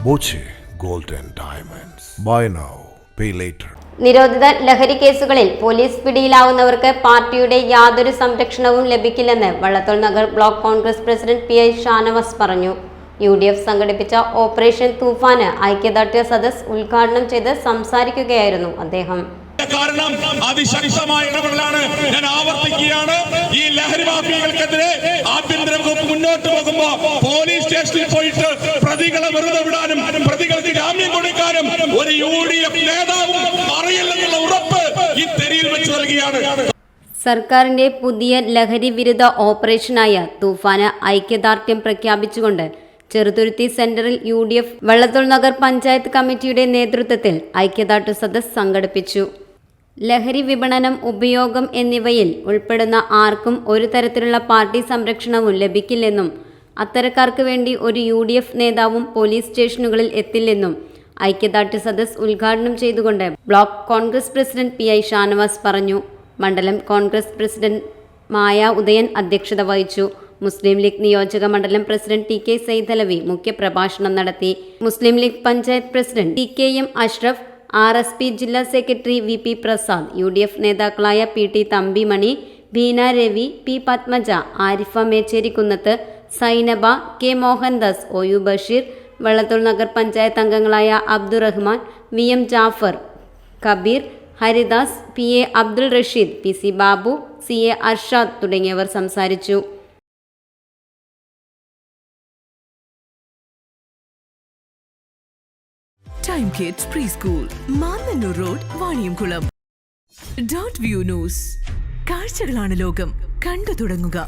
Boche gold and diamonds. Buy now, pay later. നിരോധിത ലഹരി കേസുകളിൽ പോലീസ് പിടിയിലാവുന്നവർക്ക് പാർട്ടിയുടെ യാതൊരു സംരക്ഷണവും ലഭിക്കില്ലെന്ന് Vallathol Nagar block Congress president PI Shanavas പറഞ്ഞു. UDF സംഘടിപ്പിച്ച ഓപ്പറേഷൻ തൂഫാന് ഐക്യദാർഢ്യ സദസ് ഉദ്ഘാടനം ചെയ്ത് സംസാരിക്കുകയായിരുന്നു അദ്ദേഹം. കാരണം അതിശക്തമായ ഇടപെടലാണ്. ഞാൻ ആവർത്തിക്കുകയാണ്, ഈ ലഹരി മാഫിയകൾക്കെതിരെ ആഭ്യന്തര വകുപ്പ് മുന്നോട്ട് പോകുമ്പോ പോലീസ് സ്റ്റേഷനിൽ പോയിട്ട് പ്രതികളെ വെറുതെ വിടാനും പ്രതികൾക്ക് ജാമ്യം കൊടുക്കാനും ഒരു UDF നേതാവും അറിയില്ലെന്നുള്ള ഉറപ്പ് ഈ തെരിയിൽ വെച്ച് നൽകുകയാണ്. സർക്കാരിന്റെ പുതിയ ലഹരി വിരുദ്ധ ഓപ്പറേഷനായ തൂഫാന് ഐക്യദാർഢ്യം പ്രഖ്യാപിച്ചുകൊണ്ട് ചെറുതുരുത്തി സെന്ററിൽ UDF വള്ളത്തോൾ നഗർ പഞ്ചായത്ത് കമ്മിറ്റിയുടെ നേതൃത്വത്തിൽ ഐക്യദാർഢ്യ സദസ് സംഘടിപ്പിച്ചു. ലഹരി വിപണനം, ഉപയോഗം എന്നിവയിൽ ഉൾപ്പെടുന്ന ആർക്കും ഒരു തരത്തിലുള്ള പാർട്ടി സംരക്ഷണവും ലഭിക്കില്ലെന്നും അത്തരക്കാർക്ക് വേണ്ടി ഒരു UDF നേതാവും പോലീസ് സ്റ്റേഷനുകളിൽ എത്തില്ലെന്നും ഐക്യദാർഢ്യ സദസ് ഉദ്ഘാടനം ചെയ്തുകൊണ്ട് block Congress president PI Shanavas പറഞ്ഞു. മണ്ഡലം കോൺഗ്രസ് പ്രസിഡന്റ് മായ ഉദയൻ അധ്യക്ഷത വഹിച്ചു. മുസ്ലിം ലീഗ് നിയോജക മണ്ഡലം പ്രസിഡന്റ് TK സൈദലവി മുഖ്യപ്രഭാഷണം നടത്തി. Muslim League panchayat president TKM Ashraf, RSP ജില്ലാ സെക്രട്ടറി VP പ്രസാദ്, UDF നേതാക്കളായ PT Thampimani, Beena Ravi, P Padmaja, Arifa Mecherikkunnath, Sainaba, K Mohandas, OU Basheer, Vallathol Nagar panchayat അംഗങ്ങളായ Abdurahman, VM Jafar, Kabir, Haridas, PA Abdul Rasheed, PC Babu, CA Arshad തുടങ്ങിയവർ സംസാരിച്ചു. Time Kids Preschool, Mannannur road, Vaniyamkulam. .view news. കാഴ്ചകളാണ് ലോകം, കണ്ടു തുടങ്ങുക.